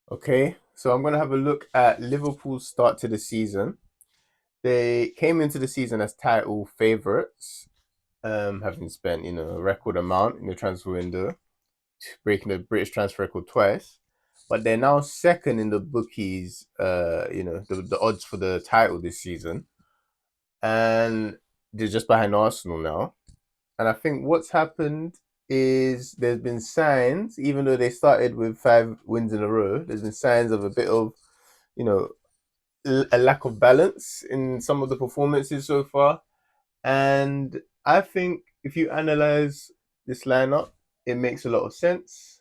Okay, so I'm going to have a look at Liverpool's start to the season. They came into the season as title favourites, having spent a record amount in the transfer window, breaking the British transfer record twice. But they're now second in the bookies, the odds for the title this season, and they're just behind Arsenal now. And I think what's happened is there's been signs, even though they started with 5 wins in a row, there's been signs of a bit of you know a lack of balance in some of the performances so far. And I think if you analyze this lineup, it makes a lot of sense.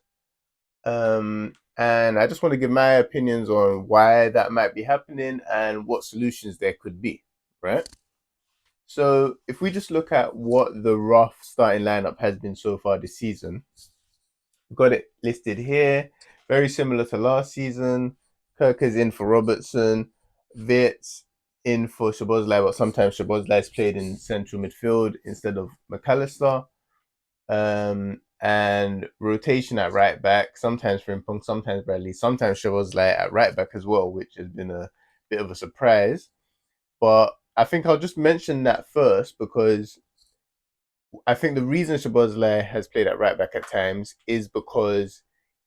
And I just want to give my opinions on why that might be happening and what solutions there could be, right? So if we just look at what the rough starting lineup has been so far this season, we've got it listed here, very similar to last season. Kirk is in for Robertson, Wirtz in for Szoboszlai, but sometimes Szoboszlai's played in central midfield instead of McAllister. And rotation at right back, sometimes Frimpong, sometimes Bradley, sometimes Szoboszlai at right back as well, which has been a bit of a surprise. But I think I'll just mention that first because I think the reason Szoboszlai has played at right back at times is because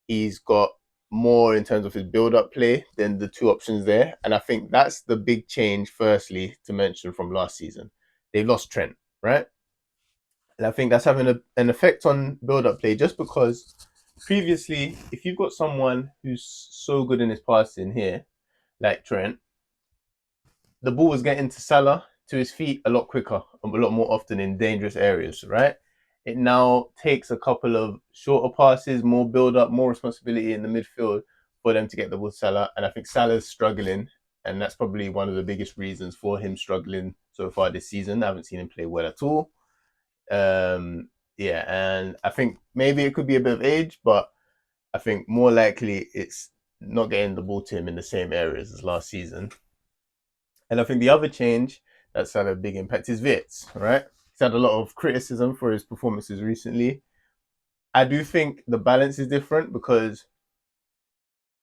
he's got more in terms of his build-up play than the two options there. And I think that's the big change, firstly, to mention from last season. They lost Trent, right? And I think that's having an effect on build-up play just because previously, if you've got someone who's so good in his passing here, like Trent, the ball was getting to Salah to his feet a lot quicker, a lot more often in dangerous areas, right? It now takes a couple of shorter passes, more build up, more responsibility in the midfield for them to get the ball to Salah. And I think Salah's struggling, and that's probably one of the biggest reasons for him struggling so far this season. I haven't seen him play well at all. Yeah, and I think maybe it could be a bit of age, but I think more likely it's not getting the ball to him in the same areas as last season. And I think the other change that's had a big impact is Wirtz, right? He's had a lot of criticism for his performances recently. I do think the balance is different because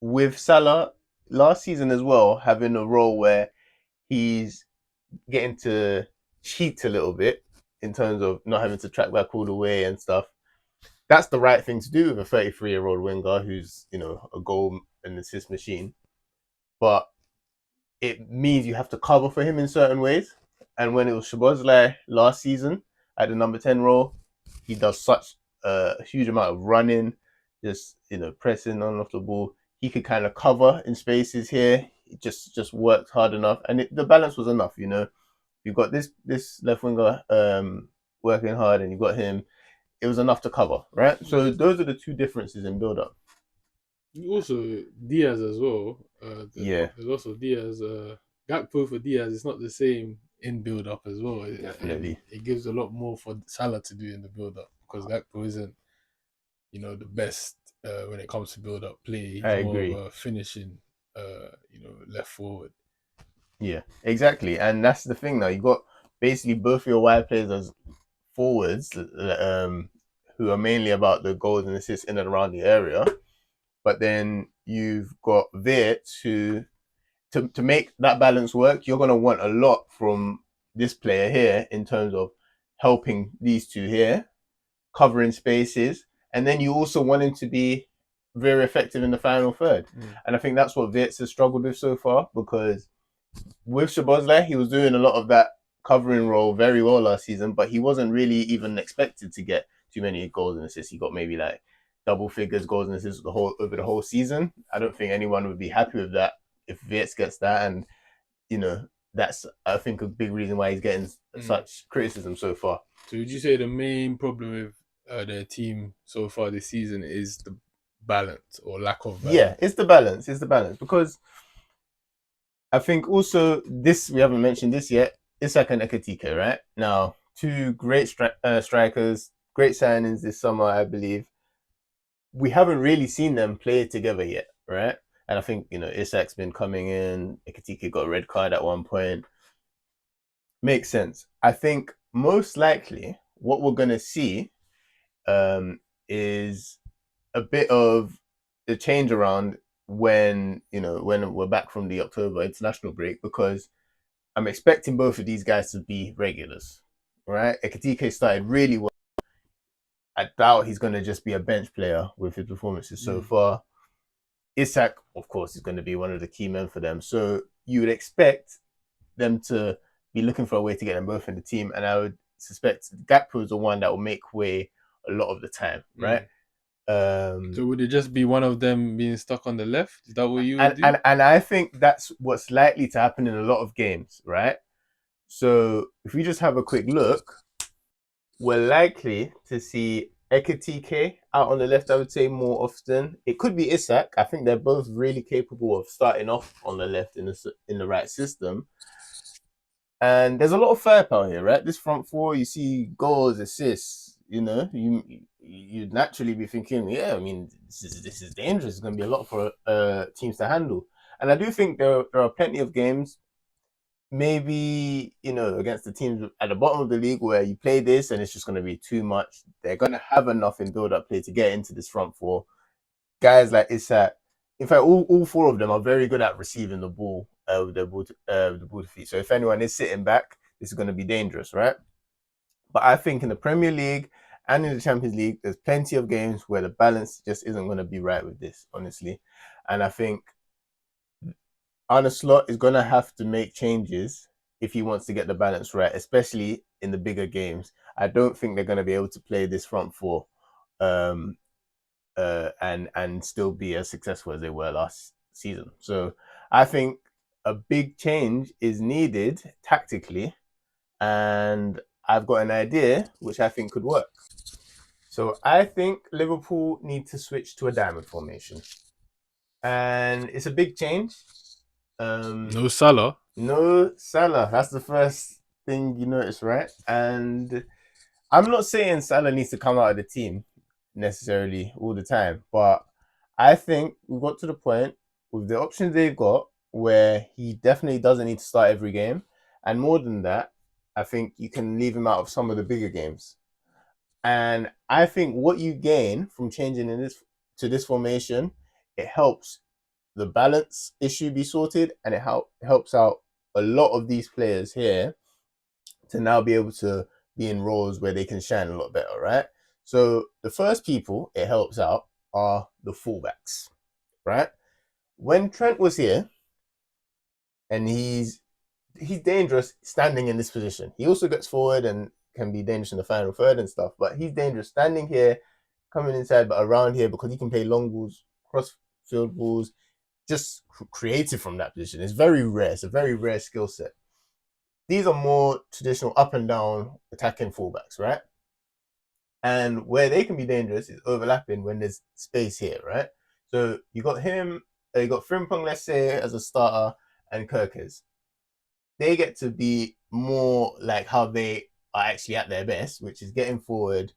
with Salah last season as well, having a role where he's getting to cheat a little bit in terms of not having to track back all the way and stuff. That's the right thing to do with a 33-year-old winger who's, a goal and assist machine. But it means you have to cover for him in certain ways. And when it was Shabazz last season at the number 10 role, he does such a huge amount of running, just pressing on off the ball. He could kind of cover in spaces here. He just worked hard enough, and the balance was enough. You've got this left winger working hard, and you've got him. It was enough to cover, right? So those are the two differences in build up. Also, Diaz as well. Yeah, There's also Diaz. Gakpo for Diaz is not the same in build up as well, and definitely. it gives a lot more for Salah to do in the build up because Gakpo isn't, the best when it comes to build up play. I He's more of agree. a finishing, left forward. Yeah, exactly. And that's the thing now. You got basically both your wide players as forwards, who are mainly about the goals and assists in and around the area. But then you've got Wirtz who, to make that balance work, you're going to want a lot from this player here in terms of helping these two here, covering spaces. And then you also want him to be very effective in the final third. Mm. And I think that's what Wirtz has struggled with so far because with Shabazz, he was doing a lot of that covering role very well last season, but he wasn't really even expected to get too many goals and assists. He got maybe like double figures goals and assists over the whole season. I don't think anyone would be happy with that if Wirtz gets that, and that's I think a big reason why he's getting Mm. such criticism so far. So, would you say the main problem with their team so far this season is the balance or lack of Yeah, balance? it's the balance. It's the balance because I think also this we haven't mentioned this yet. Isak and Ekitike, right? Now, two great strikers, great signings this summer, I believe. We haven't really seen them play together yet, right? And I think Isak's been coming in. Ekitike got a red card at one point. Makes sense. I think most likely what we're gonna see is a bit of the change around when we're back from the October international break, because I'm expecting both of these guys to be regulars. Right? Ekitike started really well. I doubt he's going to just be a bench player with his performances so Mm. far. Isak, of course, is going to be one of the key men for them. So you would expect them to be looking for a way to get them both in the team, and I would suspect Gakpo is the one that will make way a lot of the time, right? Mm. Um, So would it just be one of them being stuck on the left? Is that what you would and do? and and I think that's what's likely to happen in a lot of games, right? So if we just have a quick look, we're likely to see Ekitike out on the left, I would say, more often. It could be Isak. I think they're both really capable of starting off on the left in the right system. And there's a lot of firepower here, right? This front four, you see goals, assists. You'd naturally be thinking, yeah, I mean, this is dangerous. It's going to be a lot for teams to handle. And I do think there are plenty of games, maybe against the teams at the bottom of the league, where you play this and it's just going to be too much. They're going to have enough in build-up play to get into this front four. Guys like Isak, in fact, all four of them are very good at receiving the ball with the ball to feet. So if anyone is sitting back, this is going to be dangerous, right? But I think in the Premier League and in the Champions League, there's plenty of games where the balance just isn't going to be right with this, honestly. And I think Arne Slot is going to have to make changes if he wants to get the balance right, especially in the bigger games. I don't think they're going to be able to play this front four um, and still be as successful as they were last season. So I think a big change is needed tactically, and I've got an idea which I think could work. So I think Liverpool need to switch to a diamond formation, and it's a big change. No Salah. No Salah. That's the first thing you notice, right? And I'm not saying Salah needs to come out of the team necessarily all the time, but I think we've got to the point with the options they've got where he definitely doesn't need to start every game. And more than that, I think you can leave him out of some of the bigger games. And I think what you gain from changing in this to this formation, it helps the balance issue be sorted, and it helps out a lot of these players here to now be able to be in roles where they can shine a lot better, right? So the first people it helps out are the fullbacks, right? When Trent was here, and he's dangerous standing in this position. He also gets forward and can be dangerous in the final third and stuff, but he's dangerous standing here, coming inside, but around here because he can play long balls, cross field balls, just creative from that position. It's very rare. It's a very rare skill set. These are more traditional up and down attacking fullbacks, right? And where they can be dangerous is overlapping when there's space here, right? So you got him, you got Frimpong, let's say, as a starter, and Kirkes. They get to be more like how they are actually at their best, which is getting forward,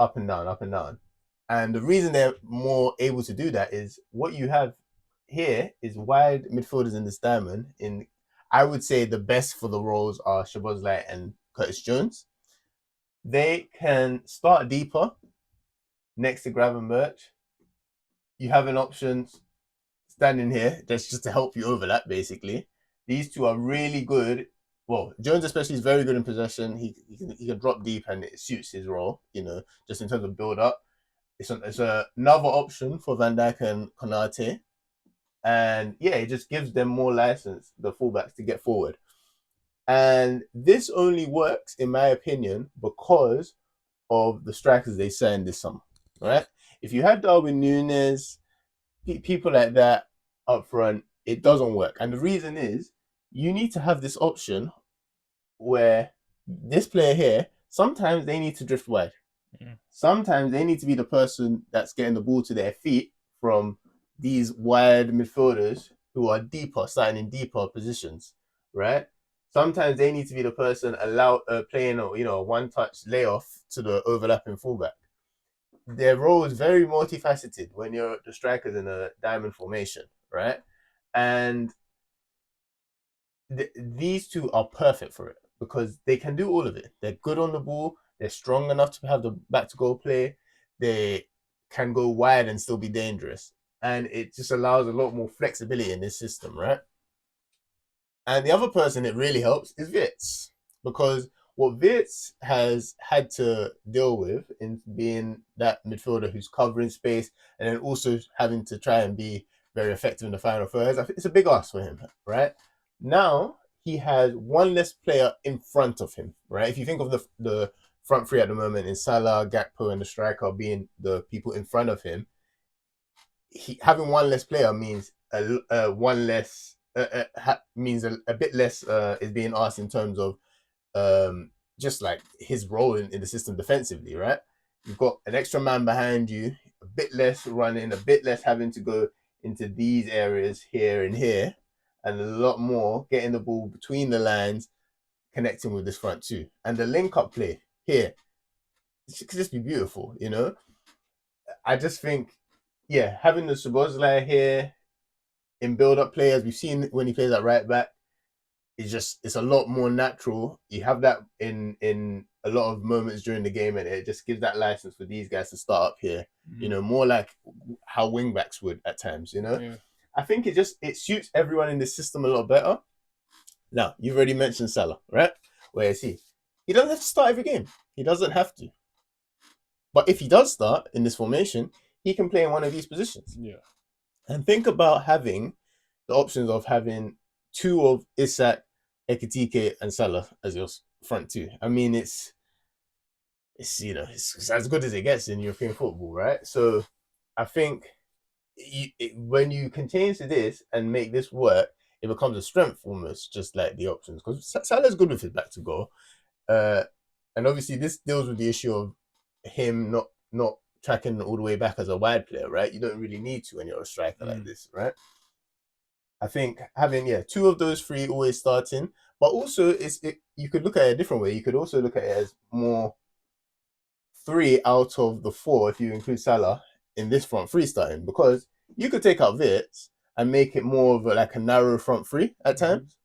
up and down, up and down. And the reason they're more able to do that is what you have here is wide midfielders in this diamond. In I would say the best for the roles are Shabazz and Curtis Jones. They can start deeper next to Gravenberch. You have an option standing here that's just to help you overlap, basically. These two are really good. Well, Jones especially is very good in possession. He can drop deep and it suits his role, just in terms of build up. It's another option for Van Dijk and Konate. And yeah, it just gives them more license, the fullbacks, to get forward. And this only works, in my opinion, because of the strikers they signed this summer, right? If you had Darwin Nunes, people like that up front, it doesn't work. And the reason is you need to have this option where this player here, sometimes they need to drift wide. Mm. Sometimes they need to be the person that's getting the ball to their feet from these wide midfielders who are deeper, starting in deeper positions, right? Sometimes they need to be the person playing a one-touch layoff to the overlapping fullback. Their role is very multifaceted when you're the strikers in a diamond formation, right? And these two are perfect for it because they can do all of it. They're good on the ball. They're strong enough to have the back to goal play. They can go wide and still be dangerous. and it just allows a lot more flexibility in this system, right? And the other person it really helps is Wirtz, because what Wirtz has had to deal with in being that midfielder who's covering space and then also having to try and be very effective in the final thirds, I think it's a big ask for him, right? Now he has one less player in front of him, right? If you think of the front three at the moment in Salah, Gakpo, and the striker being the people in front of him, having one less player means one less means a bit less is being asked in terms of just like his role in the system defensively, right? You've got an extra man behind you, a bit less running, a bit less having to go into these areas here and here, and a lot more getting the ball between the lines, connecting with this front two. And the link up play here, it could just be beautiful, you know? I just think, yeah, having the Szoboszlai here in build up play, as we've seen when he plays at right back, it's a lot more natural. You have that in a lot of moments during the game, and it just gives that license for these guys to start up here. You know, more like how wingbacks would at times. You know, Yeah. I think it suits everyone in the system a lot better. Now you've already mentioned Salah, right? Where is he? He doesn't have to start every game. He doesn't have to. But if he does start in this formation, he can play in one of these positions. Yeah. And think about having the options of having two of Isak, Ekitike, and Salah as your front two. I mean, it's it's as good as it gets in European football, right? So I think when you continue to this and make this work, it becomes a strength almost, just like the options. Because Salah's good with his back to goal, uh, and obviously this deals with the issue of him not tracking all the way back as a wide player, right? You don't really need to when you're a striker like this, right? I think having two of those three always starting, but also you could look at it a different way. You could also look at it as more three out of the four if you include Salah in this front three starting, because you could take out Wirtz and make it more of like a narrow front three at times.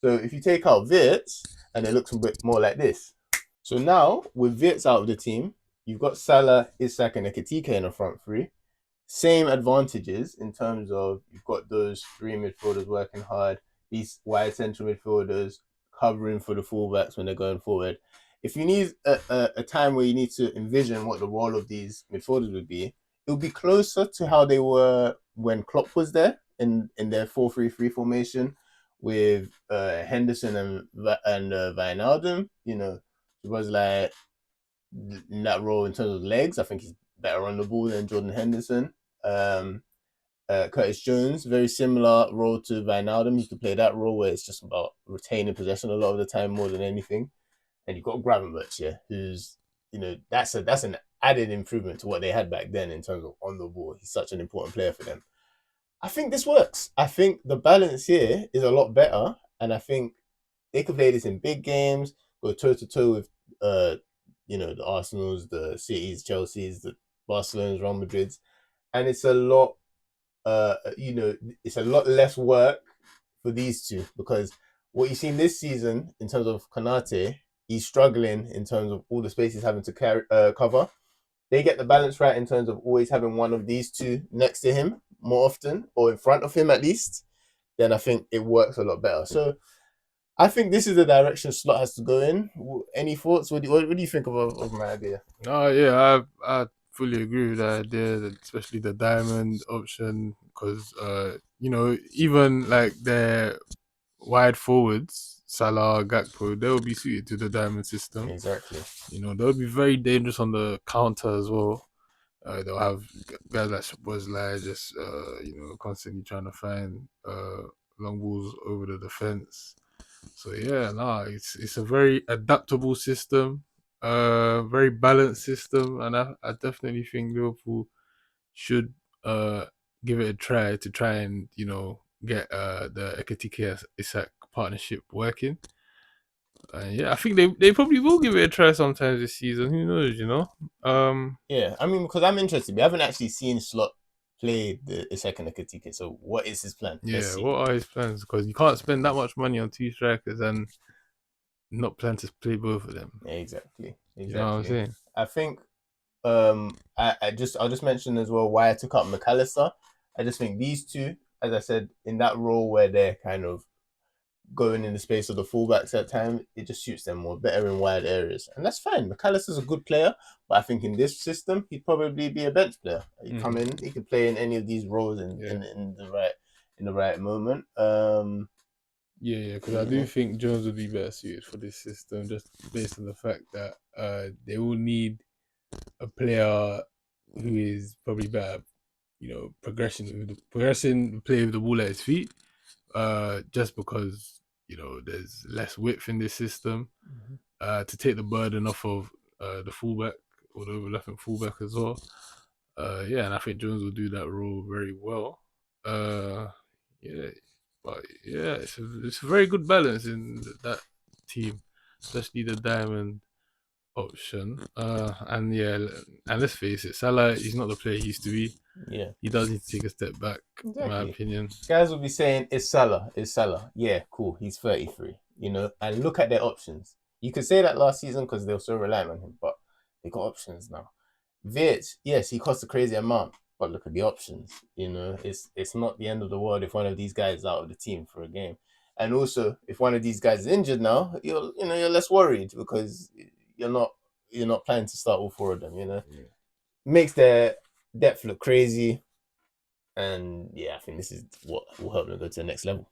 So if you take out Wirtz and it looks a bit more like this. So now with Wirtz out of the team, you've got Salah, Isak, and Ekitike in the front three. Same advantages in terms of you've got those three midfielders working hard, these wide central midfielders covering for the fullbacks when they're going forward. If you need a time where you need to envision what the role of these midfielders would be, it would be closer to how they were when Klopp was there in their 4-3-3 formation with Henderson and Wijnaldum. You know, it was like in that role in terms of legs. I think he's better on the ball than Jordan Henderson. Um, Curtis Jones, very similar role to Wijnaldum. He could play that role where it's just about retaining possession a lot of the time more than anything. And you've got Gravenberch, yeah, who's that's an added improvement to what they had back then in terms of on the ball. He's such an important player for them. I think this works. I think the balance here is a lot better, and I think they could play this in big games, go toe to toe with the Arsenals, the Cities, Chelseas, the Barcelonas, Real Madrids, and it's a lot it's a lot less work for these two, because what you've seen this season in terms of Konate, he's struggling in terms of all the space he's having to cover. They get the balance right in terms of always having one of these two next to him more often, or in front of him at least. Then I think it works a lot better. So I think this is the direction Slot has to go in. Any thoughts? What do you think of my idea? Oh yeah, I fully agree with that idea, especially the diamond option, because even like their wide forwards, Salah, Gakpo, they'll be suited to the diamond system. Exactly. They'll be very dangerous on the counter as well. They'll have guys like Szoboszlai just constantly trying to find long balls over the defense. So yeah, it's a very adaptable system, very balanced system, and I definitely think Liverpool should give it a try and get the Ekitike Isak partnership working. Yeah, I think they probably will give it a try sometimes this season. Who knows? Yeah, I mean, because I'm interested. We haven't actually seen Slot play the second Ekitike. So what is his plan? Let's Yeah, see. what are his plans? Because you can't spend that much money on two strikers and not plan to play both of them. Exactly. You know what I'm Exactly. saying? I think I'll just mention as well why I took up McAllister. I just think these two, as I said, in that role where they're kind of going in the space of the fullbacks at times, it just suits them more, better in wide areas. And that's fine. McAllister's a good player, but I think in this system, he'd probably be a bench player. He come in, he could play in any of these roles in the right moment. Yeah, because I do think Jones would be better suited for this system, just based on the fact that they will need a player who is probably better, progressing, play with the ball at his feet. Just because there's less width in this system. To take the burden off of the fullback or the overlapping fullback as well. Yeah, and I think Jones will do that role very well. Yeah, but yeah, it's a very good balance in that team, especially the diamond option. And yeah, and let's face it, Salah, he's not the player he used to be. Yeah. He does need to take a step back, in my opinion. Guys will be saying, it's Salah, it's Salah. Yeah, cool. He's 33, and look at their options. You could say that last season because they were so reliant on him, but they got options now. Wirtz, yes, he cost a crazy amount, but look at the options. It's not the end of the world if one of these guys is out of the team for a game. And also, if one of these guys is injured now, you're less worried because you're not planning to start all four of them. Makes their depth look crazy. And yeah, I think this is what will help them go to the next level.